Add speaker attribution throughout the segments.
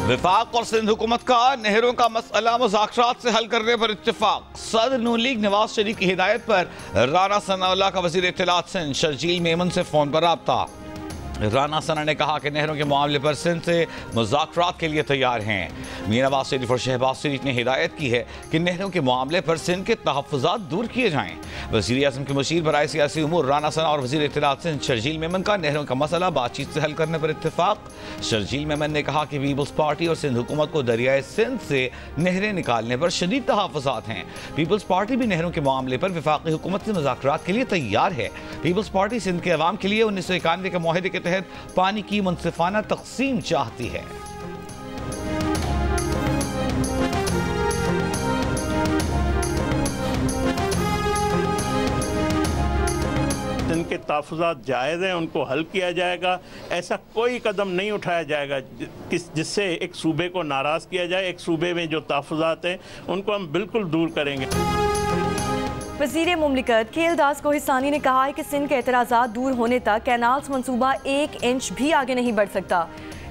Speaker 1: वफाक और सिंध हुकूमत का नहरों का मसला मुज़ाकरात से हल करने पर इत्तेफाक। सदर नून लीग नवाज शरीफ की हिदायत पर राना सनाउल्लाह का वज़ीर इत्तलात सिंध शर्जील मेमन से फ़ोन पर राब्ता। राना सना ने कहा कि नहरों के मामले पर सिंध से मुज़ाकरात के लिए तैयार हैं। मीर नवाज शरीफ और शहबाज शरीफ ने हिदायत की है कि नहरों के मामले पर सिंध के तहफ़्फ़ुज़ात दूर किए जाएँ। वज़ीर आज़म के मुशीर बराए सियासी उमूर राना सना और वज़ीर इत्तलात सिंध शर्जील मेमन का नहरों का मसला बातचीत से हल करने पर इत्तेफाक। शर्जील मेमन ने कहा कि पीपल्स पार्टी और सिंध हुकूमत को दरियाए सिंध से नहरें निकालने पर शदीद तहफ़्फ़ुज़ात हैं। पीपल्स पार्टी भी नहरों के मामले पर वफाकी हुकूमत से मुज़ाकरात के लिए तैयार है। पीपल्स पार्टी सिंध के अवाम के लिए 1991 के मुआहदे के तहत पानी की मुनसिफाना तक़सीम चाहती है।
Speaker 2: इनके तहफ़्फ़ुज़ात जायज़ हैं, उनको हल किया जाएगा। ऐसा कोई कदम नहीं उठाया जाएगा जिससे एक सूबे को नाराज़ किया जाए। एक सूबे में जो तहफ़्फ़ुज़ात हैं उनको हम बिल्कुल दूर करेंगे।
Speaker 3: वज़ीर मुमलिकत खेलदास कोहिस्तानी ने कहा है कि सिंध के एतराज़ात दूर होने तक कैनाल्स मंसूबा 1 इंच भी आगे नहीं बढ़ सकता।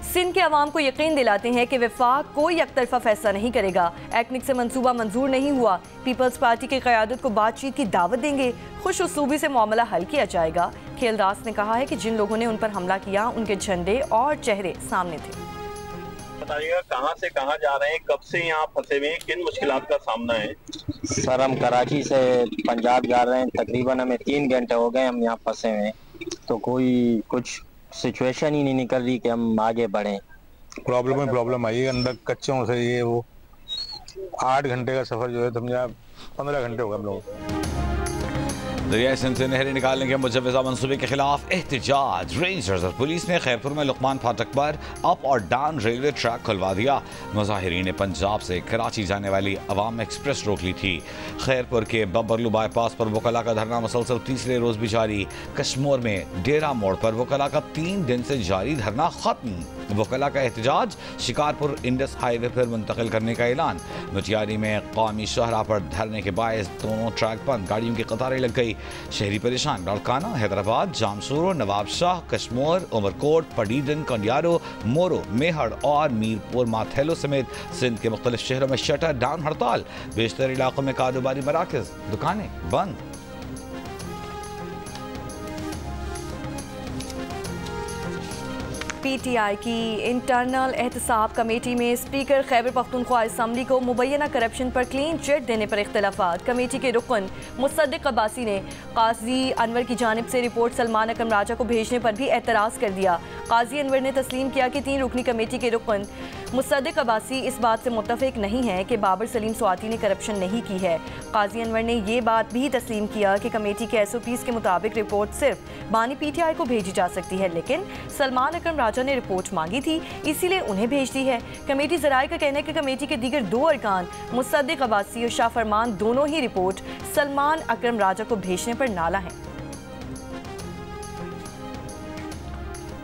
Speaker 3: सिंध के अवाम को यकीन दिलाते हैं कि वफाक कोई एकतरफा फैसला नहीं करेगा। एक्निक से मंसूबा मंजूर नहीं हुआ, पीपल्स पार्टी की क़यादत को बातचीत की दावत देंगे, खुश उसूबी से मामला हल किया जाएगा। खेलदास ने कहा है कि जिन लोगों ने उन पर हमला किया उनके झंडे और चेहरे सामने थे।
Speaker 4: बताइएगा कहाँ से कहाँ जा रहे हैं, कब से यहाँ फंसे हुए हैं, किन मुश्किलात का सामना है?
Speaker 5: सर हम कराची से पंजाब जा रहे हैं, तकरीबन हमें 3 घंटे हो गए हम यहाँ फंसे हुए हैं, तो कोई कुछ सिचुएशन ही नहीं निकल रही कि हम आगे बढ़ें।
Speaker 6: प्रॉब्लम आई है अंदर कच्चों से, ये वो 8 घंटे का सफर जो है समझा 15 घंटे हो गए हम लोग।
Speaker 1: दरिया सिंध से नहरें निकालने के मुजव्वज़ा मंसूबे के खिलाफ एहतजाज। रेंजर्स और पुलिस ने खैरपुर में लुकमान फाटक पर अप और डाउन रेलवे ट्रैक खुलवा दिया। मुजाहिरीन ने पंजाब से कराची जाने वाली अवाम एक्सप्रेस रोक ली थी। खैरपुर के बबरलू बाईपास पर वकला का धरना मुसलसल तीसरे रोज भी जारी। कश्मीर में डेरा मोड़ पर वकला का 3 दिन से जारी धरना खत्म। वकला का एहतजाज शिकारपुर इंडस हाईवे पर मुंतकिल करने का ऐलान। मुटियारी में कौमी शाहराह पर धरने के बायस दोनों ट्रैक बंद, गाड़ियों की कतारें लग गई, शहरी परेशान। लाड़काना, हैदराबाद, जामसूर, नवाब शाह, कश्मीर, उमरकोट, पडीडन, कंडियारो, मोरो, मेहड़ और मीरपुर माथेलो समेत सिंध के मुख्तलिफ शहरों में शटर डाउन हड़ताल। बेशतर इलाकों में कारोबारी मराकज़, दुकानें बंद।
Speaker 3: PTI की इंटरनल एहतसाब कमेटी में स्पीकर खैबर पख्तूनख्वा असम्बली को मुबैना करप्शन पर क्लीन चिट देने पर इख्तलाफात। कमेटी के रुकन मुसद्दिक अब्बासी ने काजी अनवर की जानिब से रिपोर्ट सलमान अकरम राजा को भेजने पर भी एतराज़ कर दिया। काजी अनवर ने तस्लीम किया कि 3 रुकनी कमेटी के रुकन मुसद्दिक अब्बासी इस बात से मुत्तफिक नहीं है कि बाबर सलीम स्वाति ने करप्शन नहीं की है। काजी अनवर ने ये बात भी तस्लीम किया कि कमेटी के SOPs के मुताबिक रिपोर्ट सिर्फ बानी PTI को भेजी जा सकती है, लेकिन सलमान अकरम राजा ने रिपोर्ट मांगी थी, इसीलिए उन्हें भेज दी है। कमेटी ज़राए का कहना है कि कमेटी के दीगर 2 अरकान मुसद्दिक अब्बासी और शाह फरमान दोनों ही रिपोर्ट सलमान अकरम राजा को भेजने पर नाला हैं।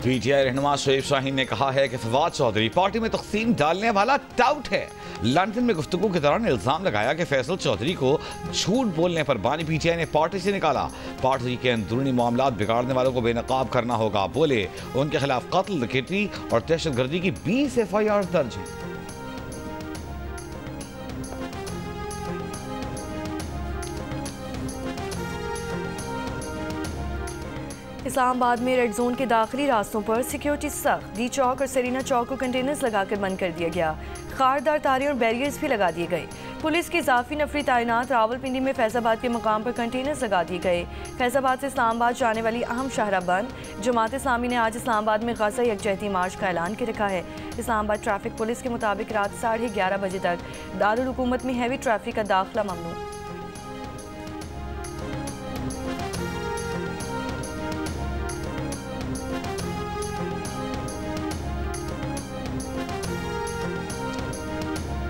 Speaker 1: PTI रहनुमा शरीफ शाहीन ने कहा है कि फवाद चौधरी पार्टी में तकसीम डालने वाला टाउट है। लंदन में गुफ्तगू के दौरान इल्जाम लगाया कि फैसल चौधरी को झूठ बोलने पर बानी PTI ने पार्टी से निकाला। पार्टी के अंदरूनी मामलात बिगाड़ने वालों को बेनकाब करना होगा। बोले उनके खिलाफ कत्ल, डकैती और दहशतगर्दी की 20 FIR दर्ज हैं।
Speaker 3: इस्लामाबाद में रेड जोन के दाखिली रास्तों पर सिक्योरिटी सख्त। डी चौक और सरीना चौक को कंटेनर्स लगाकर बंद कर दिया गया। खारदार तारें और बैरियर्स भी लगा दिए गए। पुलिस की इजाफी नफरी तैनात। रावलपिंडी में फैजाबाद के मकाम पर कंटेनर्स लगा दिए गए। फैजाबाद से इस्लामाबाद जाने वाली अहम शाहराह बंद। जमात इस्लामी ने आज इस्लामाबाद में गज़ा यकजहती मार्च का ऐलान कर रखा है। इस्लामाबाद ट्रैफिक पुलिस के मुताबिक रात 11:30 बजे तक दारुल हुकूमत में हैवी ट्रैफिक का दाखिला ममनू।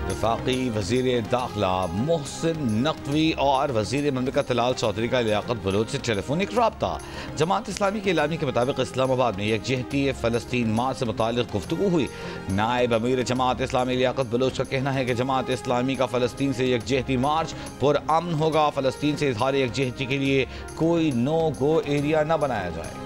Speaker 1: वफाकी वज़ीर दाखिला मोहसिन नकवी और वज़ीर ममलिकत लाल चौधरी का लियाकत बलोच से टेलीफोनिक रब्ता। जमात इस्लामी के इलामी के मुताबिक इस्लामाबाद में यकजहती फ़लस्तीन मार्च से मुताल्लिक़ गुफ्तगू हुई। नायब अमीर जमात इस्लामी लियाकत बलोच का कहना है कि जमात इस्लामी का फ़लस्तीन से यकजहती मार्च पुरअमन होगा। फ़लस्तीन से इजहार यकजहती के लिए कोई नो गो एरिया न बनाया जाए।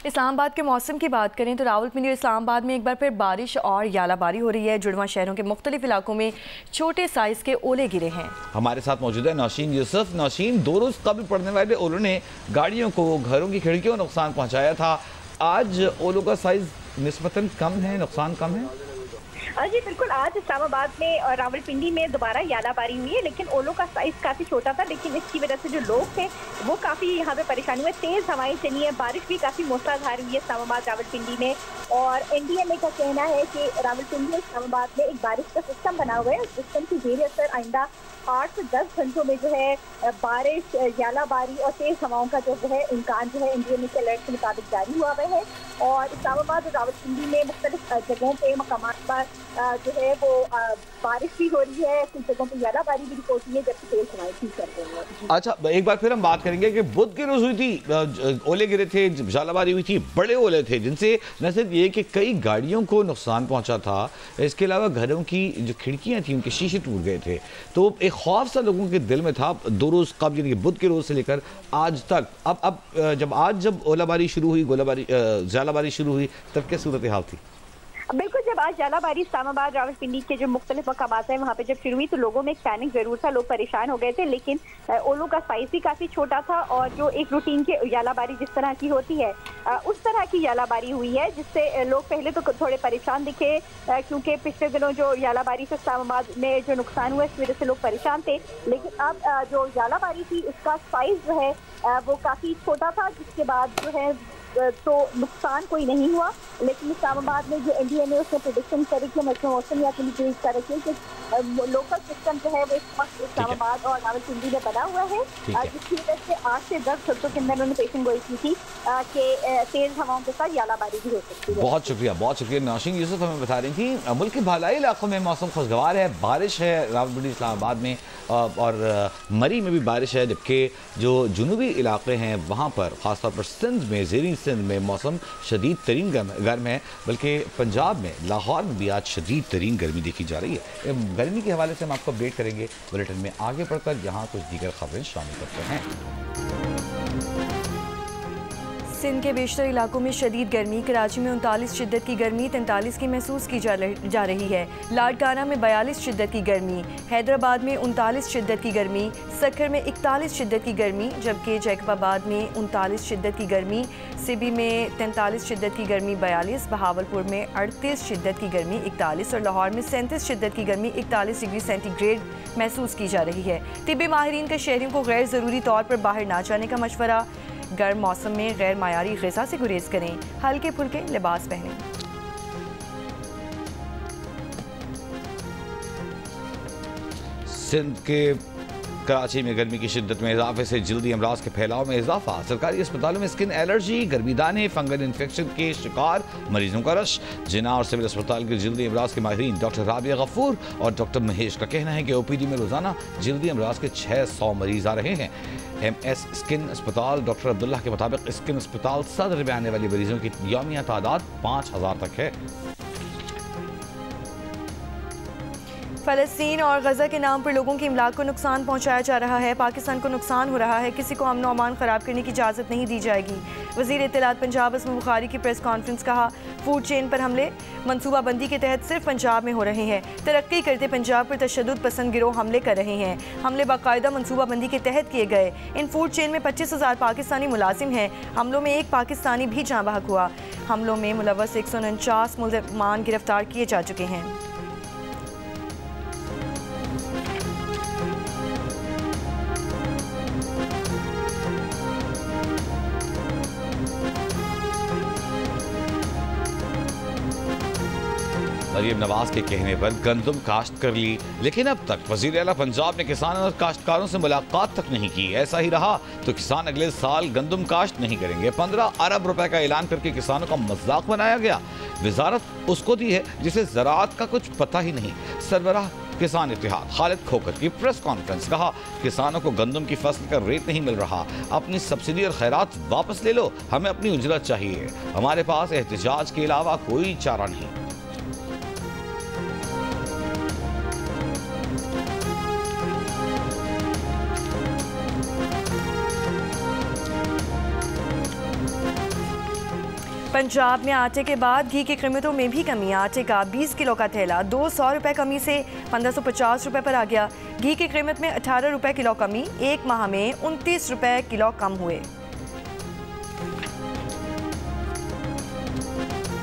Speaker 3: इस्लामाबाद के मौसम की बात करें तो रावलपिंडी और इस्लामाबाद में एक बार फिर बारिश और यालाबारी हो रही है। जुड़वा शहरों के मुख्तलिफ इलाकों में छोटे साइज़ के ओले गिरे हैं।
Speaker 1: हमारे साथ मौजूद है नौशीन यूसुफ। नौशीन, 2 रोज़ कबल पड़ने वाले ओलों ने गाड़ियों को, घरों की खिड़कियों को नुकसान पहुँचाया था। आज ओलों का साइज़ निस्बतन कम है, नुकसान कम है।
Speaker 7: जी बिल्कुल, आज इस्लामाबाद में और रावलपिंडी में दोबारा यालाबारी हुई है, लेकिन ओलों का साइज काफ़ी छोटा था। लेकिन इसकी वजह से जो लोग थे वो काफ़ी यहाँ पे परेशानी हुए। तेज़ हवाएं चली है, बारिश भी काफ़ी मूसलाधार हुई है इस्लामाबाद रावलपिंडी में। और एनडीएमए का कहना है कि रावलपिंडी और इस्लामाबाद में एक बारिश का सिस्टम बना हुआ है। उस सिस्टम की जेर असर आइंदा 8 से 10 घंटों में जो है बारिश, यालाबारी और तेज़ हवाओं का जो है इम्कान जो है एनडीएमए के अलर्ट के मुताबिक जारी हुआ हुआ है। और इस्लामाबाद और रावलपिंडी में मुख्तलिफ जगहों पे, मकामात पर जो है वो बारिश भी हो रही है, कुछ जगहों पर यालाबारी भी रिपोर्ट हुई है, जबकि तेज हवाएं भी चल रही हैं।
Speaker 1: अच्छा, एक बार फिर हम बात करेंगे कि बुध की रोज हुई थी, ओले गिरे थे, यालाबारी हुई थी, बड़े ओले थे जिनसे न सिर्फ ये कि कई गाड़ियों को नुकसान पहुंचा था, इसके अलावा घरों की जो खिड़कियां थी उनके शीशे टूट गए थे। तो एक खौफ सा लोगों के दिल में था 2 रोज़ कब, यानी कि बुध के रोज़ से लेकर आज तक। अब जब ओलाबारी शुरू हुई, यालाबारी शुरू हुई, तब क्या सूरत हाल थी?
Speaker 7: बिल्कुल, जब आज यालाबारी इस्लामाबाद रावलपिंडी के जो मुख्तलिफ मकामात हैं वहाँ पे जब शुरू हुई तो लोगों में एक पैनिक जरूर था, लोग परेशान हो गए थे। लेकिन ओलों का साइज भी काफ़ी छोटा था और जो एक रूटीन के यालाबारी जिस तरह की होती है उस तरह की यालाबारी हुई है, जिससे लोग पहले तो थोड़े परेशान दिखे, क्योंकि पिछले दिनों जो यालाबारी से इस्लामाबाद में जो नुकसान हुआ इस वजह से लोग परेशान थे। लेकिन अब जो यालाबारी थी उसका साइज जो है वो काफ़ी छोटा था, जिसके बाद जो है तो नुकसान कोई नहीं हुआ। लेकिन इस्लामाबाद में जो एनडीएमए उसने प्रेडिक्शन करी कि मौसम या कर रखी है कि लोकल सिस्टम जो है वो इस वक्त इस्लामाबाद और रावलपिंडी में बना हुआ है, जिसकी वजह से 8 से 10 घंटों के अंदर उन्होंने पेशन गोई की थी कि तेज हवाओं के साथ यालाबारी भी हो सकती है।
Speaker 1: बहुत शुक्रिया नौशीन यूसुफ हमें बता रही थी। मुल्क के भालाई इलाकों में मौसम खुशगवार है, बारिश है रावलपिंडी इस्लामाबाद में और मरी में भी बारिश है, जबकि जो जुनूबी इलाके हैं वहाँ पर ख़ासतौर पर सिंध में, ज़ेरी सिंध में मौसम शदीद तरीन गर्म है, बल्कि पंजाब में, लाहौर में भी आज शदीद तरीन गर्मी देखी जा रही है। गर्मी के हवाले से हम आपको अपडेट करेंगे बुलेटिन में आगे बढ़कर, यहाँ कुछ दीगर खबरें शामिल करते हैं।
Speaker 3: सिंध के बेशतर इलाकों में शदीद गर्मी, कराची में 39 शिद्दत की गर्मी, 43 की महसूस की जा रही है। लाड़काना में 42 शिद्दत की गर्मी, हैदराबाद में 39 शिद्दत की गर्मी, सक्खर में 41 शिद्दत की गर्मी, जबकि जैकबाबाद में 39 शिद्दत की गर्मी, सिबी में 43 शिद्दत की गर्मी 42, बहावलपुर में 38 शिद्दत की गर्मी 41 और लाहौर में 37 शिद्दत की गर्मी 41 डिग्री सेंटीग्रेड महसूस की जा रही है। तिब्बी माहिरीन का शहरियों को गैर ज़रूरी तौर पर बाहर ना जाने का मशवरा। गर्म मौसम में गैर मायारी ग़िज़ा से गुरेज करें, हल्के फुल्के लिबास पहनें।
Speaker 1: सिंध के कराची में गर्मी की शिद्दत में इजाफे से जल्दी अमराज के फैलाव में इजाफा, सरकारी अस्पतालों में स्किन एलर्जी, गर्मीदाने, फंगल इन्फेक्शन के शिकार मरीजों का रश। जिना और सिविल अस्पताल के जल्दी अमराज के माहिरीन डॉक्टर राबिया गफूर और डॉक्टर महेश का कहना है कि ओपीडी में रोजाना जल्दी अमराज के 600 मरीज आ रहे हैं। MS स्किन अस्पताल डॉक्टर अब्दुल्ला के मुताबिक स्किन अस्पताल सदर में आने वाले मरीजों की यौमिया तादाद 5000 तक है।
Speaker 3: फ़लस्तीन और गज़ा के नाम पर लोगों की इमलाक को नुकसान पहुँचाया जा रहा है, पाकिस्तान को नुकसान हो रहा है, किसी को अमन अमान ख़राब करने की इजाज़त नहीं दी जाएगी। वज़ीर इत्तलात पंजाब असम बुखारी की प्रेस कॉन्फ्रेंस, कहा फूड चेन पर हमले मनसूबाबंदी के तहत सिर्फ पंजाब में हो रहे हैं, तरक्की करते पंजाब पर तशद्दुद पसंद गिरोह हमले कर रहे हैं, हमले बाकायदा मनसूबाबंदी के तहत किए गए। इन फूड चेन में 25,000 पाकिस्तानी मुलाजिम हैं, हमलों में एक पाकिस्तानी भी जाँ बहक हुआ। हमलों में मुलव्वस 149 मुलज़मान गिरफ्तार किए जा चुके हैं।
Speaker 1: मरीम नवाज के कहने पर गंदम काश्त कर ली, लेकिन अब तक वज़ीर आला पंजाब ने किसानों और काश्तकारों से मुलाकात तक नहीं की। ऐसा ही रहा तो किसान अगले साल गंदम काश्त नहीं करेंगे। 15 अरब रुपए का ऐलान करके किसानों का मजाक बनाया गया। वजारत उसको दी है जिसे ज़राअत का कुछ पता ही नहीं। सरबराह किसान इत्तेहाद खालिद खोकर की प्रेस कॉन्फ्रेंस, कहा किसानों को गंदम की फसल का रेट नहीं मिल रहा, अपनी सब्सिडी और खैरात वापस ले लो, हमें अपनी उजरत चाहिए, हमारे पास एहतजाज के अलावा कोई चारा नहीं।
Speaker 3: पंजाब में आटे के बाद घी की कीमतों में भी कमी। आटे का 20 किलो का थैला 200 रुपये कमी से 1550 रुपये पर आ गया। घी की कीमत में 18 रुपये किलो कमी, एक माह में 29 रुपये किलो कम हुए।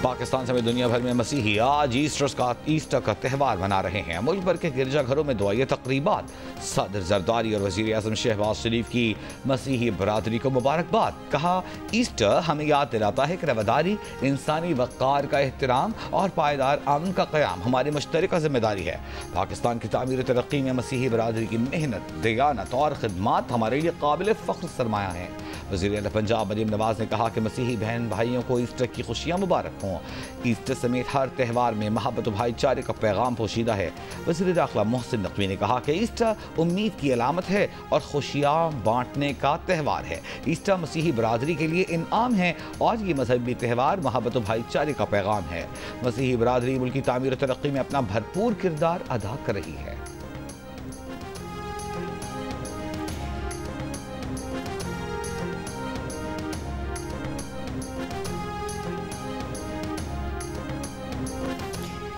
Speaker 1: पाकिस्तान समेत दुनिया भर में मसीही आज ईस्टर का त्यौहार मना रहे हैं। मुल्क भर के गिरजाघरों में दुआई तकरीबात। सदर जरदारी और वज़ीर आज़म शहबाज शरीफ की मसीही बरादरी को मुबारकबाद। कहा, ईस्टर हमें याद दिलाता है कि रवादारी, इंसानी वक़ार का एहतराम और पायदार अमन का क़याम हमारी मुश्तरका जिम्मेदारी है। पाकिस्तान की तामीर तरक्की में मसीही बरादरी की मेहनत, दयानत और खिदमात हमारे लिए काबिल फ़ख्र सरमाया है। वज़ीर आला पंजाब मरीम नवाज ने कहा कि मसीही बहन भाइयों को ईस्टर की खुशियाँ मुबारक हों। ईस्टर समेत हर त्यौहार में मोहब्बत और भाईचारे का पैगाम पोशीदा है। वज़ीर दाखिला मोहसिन नकवी ने कहा कि ईस्टर उम्मीद की अलामत है और खुशियाँ बांटने का त्यौहार है। ईस्टर मसीही बरादरी के लिए इनाम है और ये मजहबी त्यौहार मोहब्बत और भाईचारे का पैगाम है। मसीही बरादरी मुल्क की तामीर और तरक्की में अपना भरपूर किरदार अदा कर रही है।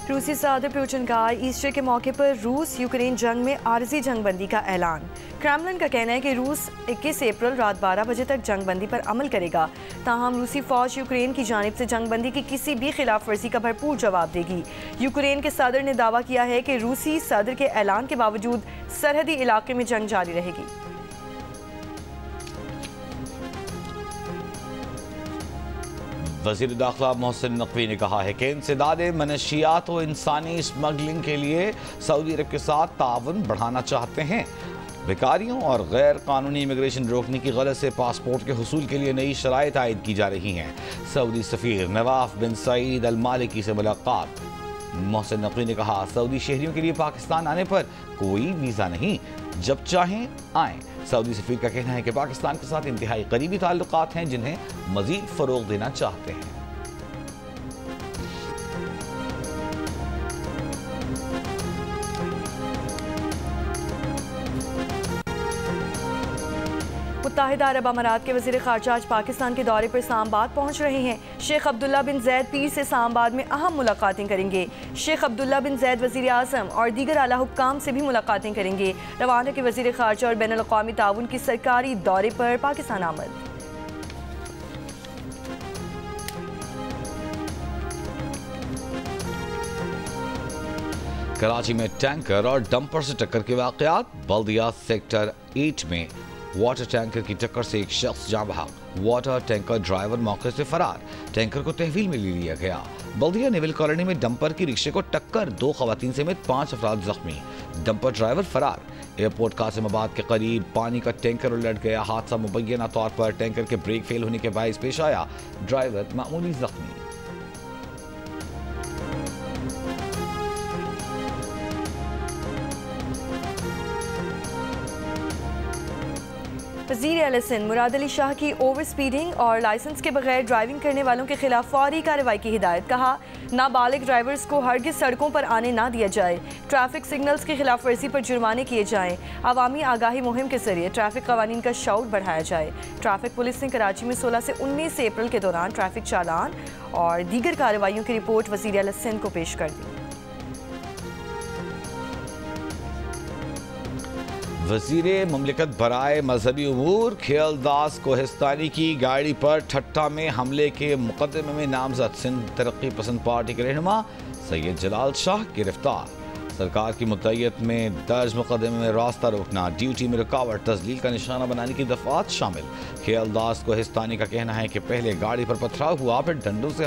Speaker 3: रूसी सदर पुतिन का ईस्टर के मौके पर रूस यूक्रेन जंग में आरजी जंगबंदी का ऐलान। क्रेमलिन का कहना है कि रूस 21 अप्रैल रात 12 बजे तक जंगबंदी पर अमल करेगा। ताहम रूसी फौज यूक्रेन की जानिब से जंगबंदी की किसी भी खिलाफ वर्जी का भरपूर जवाब देगी। यूक्रेन के सदर ने दावा किया है कि रूसी सदर के ऐलान के बावजूद सरहदी इलाके में जंग जारी रहेगी।
Speaker 1: वज़ीर दाखिला मोहसिन नकवी ने कहा है कि इंसदाद मनशियात और इंसानी स्मगलिंग के लिए सऊदी अरब के साथ ताउन बढ़ाना चाहते हैं। बेकारियों और गैर कानूनी इमिग्रेशन रोकने की गलत से पासपोर्ट के हुसूल के लिए नई शराइत आयद की जा रही हैं। सऊदी सफ़ीर नवाफ बिन सईद अल मालिकी से मुलाकात। मोहसिन नकवी ने कहा, सऊदी शहरियों के लिए पाकिस्तान आने पर कोई वीज़ा नहीं, जब चाहें आएँ। सऊदी सफ़ीर का कहना है कि पाकिस्तान के साथ इंतहाई करीबी ताल्लुकात हैं जिन्हें मज़ीद फ़रोग़ देना चाहते हैं।
Speaker 3: मुत्तहिदा अरब अमारात के वज़ीर ख़ारजा आज पाकिस्तान के दौरे पर इस्लामाबाद पहुँच रहे हैं। शेख अब्दुल्ला बिन ज़ैद पीर से इस्लामाबाद में अहम मुलाकातें करेंगे। शेख अब्दुल्ला बिन ज़ैद वज़ीर आज़म और दीगर आला हुक्काम से भी मुलाकातें करेंगे। रवाना के वज़ीर ख़ारजा और बैनुल अक़वामी ताउन की सरकारी दौरे पर पाकिस्तान आमद।
Speaker 1: कराची में टैंकर और डंपर से टक्कर के वाक़यात। बल्दिया सेक्टर 8 में वाटर टैंकर की टक्कर से एक शख्स जाँ बहक। वाटर टैंकर ड्राइवर मौके से फरार। टैंकर को तहवील में ले लिया गया। बल्दिया नेवल कॉलोनी में डंपर की रिक्शे को टक्कर, 2 ख़वातीन समेत 5 अफराद जख्मी। डंपर ड्राइवर फरार। एयरपोर्ट कासिमाबाद के करीब पानी का टैंकर उलट गया। हादसा मुबैना तौर पर टैंकर के ब्रेक फेल होने के बायस पेश आया। ड्राइवर मामूली जख्मी।
Speaker 3: वज़ीर आला सिंध मुराद अली शाह की ओवर स्पीडिंग और लाइसेंस के बगैर ड्राइविंग करने वालों के खिलाफ फौरी कार्रवाई की हिदायत। कहा, नाबालिग ड्राइवर्स को हरगिज़ सड़कों पर आने ना दिया जाए। ट्रैफिक सिग्नल्स की खिलाफ वर्जी पर जुर्माने किए जाएँ। अवामी आगाही मुहिम के जरिए ट्रैफिक कवानीन का शऊर बढ़ाया जाए। ट्रैफिक पुलिस ने कराची में 16 से 19 अप्रैल के दौरान ट्रैफिक चालान और दीगर कार्रवाइयों की रिपोर्ट वज़ीर आला सिंध को पेश कर दी।
Speaker 1: वज़ीर मुमलिकत बराए मजहबी उमूर खियालदास कोहिस्तानी की गाड़ी पर ठट्टा में हमले के मुकदमे में नामजद सिंध तरक्की पसंद पार्टी के रहनुमा सैयद जलाल शाह गिरफ्तार। सरकार की मुद्दत में दर्ज मुकदमे में रास्ता रोकना, ड्यूटी में रुकावट, तस्लील का निशाना बनाने की दफात शामिल। खियालदास कोहिस्तानी का कहना है कि पहले गाड़ी पर पथराव हुआ, फिर डंडों से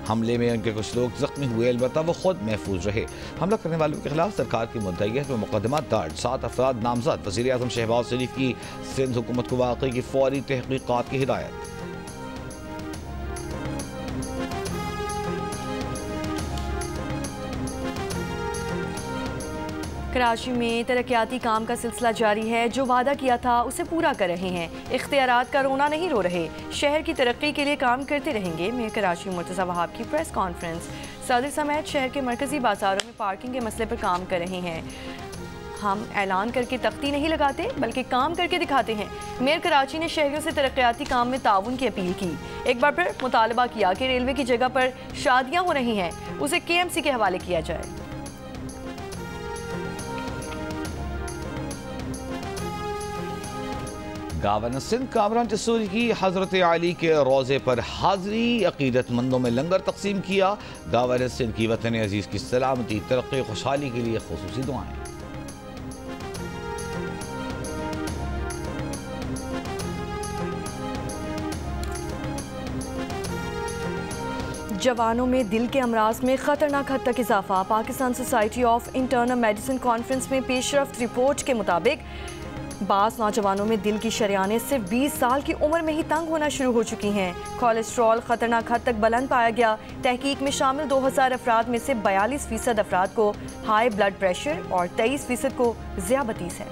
Speaker 1: हमले में उनके कुछ लोग जख्मी हुए, अलबत्ता वो खुद महफूज रहे। हमला करने वालों के खिलाफ सरकार की मुद्दत में मुकदमा दर्ज, 7 अफराद नामजद। वज़ीर आज़म शहबाज शरीफ की सिंध हुकूमत को वाक़ई की फौरी तहक़ीक़ात की हिदायत।
Speaker 3: कराची में तरक्याती काम का सिलसिला जारी है। जो वादा किया था उसे पूरा कर रहे हैं। इख्तियारात का रोना नहीं रो रहे। शहर की तरक्की के लिए काम करते रहेंगे। मेयर कराची मुर्तज़ा वहाब की प्रेस कॉन्फ्रेंस। सदर समेत शहर के मरकजी बाजारों में पार्किंग के मसले पर काम कर रहे हैं। हम ऐलान करके तख्ती नहीं लगाते बल्कि काम करके दिखाते हैं। मेयर कराची ने शहरियों से तरक्याती काम में ताउन की अपील की। एक बार फिर मुतालबा किया कि रेलवे की जगह पर शादियां हो रही हैं उसे KMC के हवाले किया जाए।
Speaker 1: गवर्नर सिंध कामरान जसूरी की हजरत अली के रोज़े पर हाज़री, अकीदतमंदों में लंगर तकसीम किया। गवर्नर सिंध की वतन अजीज़ की सलामती, तरक्की, खुशहाली के लिए खुसूसी दुआएं।
Speaker 3: जवानों में दिल के अमराज में खतरनाक हद तक इजाफा। Pakistan society of internal medicine conference में पेशरफ्त रिपोर्ट के मुताबिक बास नौजवानों में दिल की शरियानें सिर्फ 20 साल की उम्र में ही तंग होना शुरू हो चुकी हैं। कोलेस्ट्रॉल खतरनाक हद तक बुलंद पाया गया। तहकीक में शामिल 2000 अफराद में से 42% अफराद को हाई ब्लड प्रेशर और 23% को ज़ियाबतीस है।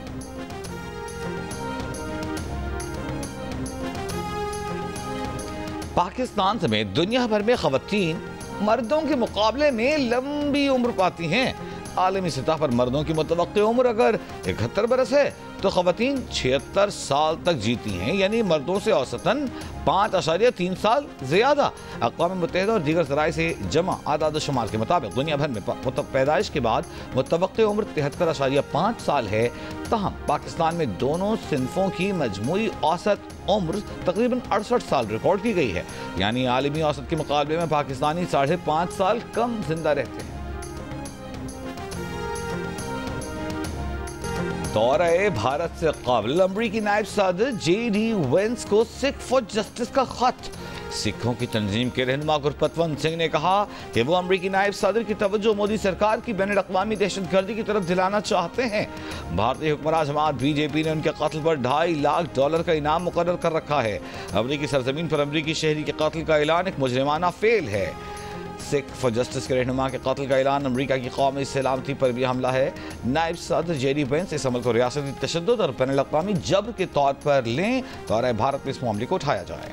Speaker 1: पाकिस्तान समेत दुनिया भर में खवातीन मर्दों के मुकाबले में लंबी उम्र पाती हैं। आलमी सतह पर मर्दों की मुतवक्की उम्र अगर 71 बरस है तो खवातीन 76 साल तक जीती हैं, यानी मर्दों से औसतन 5.3 साल ज़्यादा। अक़वाम मुत्तहिदा और दीगर ज़राए से जमा आदाद शुमार के मुताबिक दुनिया भर में पैदाइश के बाद मुतवक्की उम्र 73.5 साल है। तहम पाकिस्तान में दोनों सिनफों की मजमूई औसत उम्र तकरीबन 68 साल रिकॉर्ड की गई है, यानी आलमी औसत के मुकाबले में पाकिस्तानी 5.5 साल कम जिंदा रहते हैं। दौरे भारत से कबल अमरीकी नायब सदर JD वेंस को सिख फॉर जस्टिस का खत। सिखों की तंजीम के रहनुमा गुरपतवंत सिंह ने कहा कि वो अमरीकी नायब सदर की तवज्जो मोदी सरकार की बैनुल-अक़वामी दहशतगर्दी की तरफ दिलाना चाहते हैं। भारतीय हुक्मरान जमात BJP ने उनके कत्ल पर $2.5 लाख का इनाम मुकर्रर कर रखा है। अमरीकी सरजमीन पर अमरीकी शहरी के कत्ल का ऐलान एक मुजरिमाना फेल है। सिख फॉर जस्टिस के रहनुमा के कत्ल का ऐलान अमरीका की कौमी सलामती पर भी हमला है। नायब सदर JD वेंस इस अमल को रियासती तशद्दुद और बैनुल-अक़वामी जबर के तौर पर लें तो भारत में इस मामले को उठाया जाए।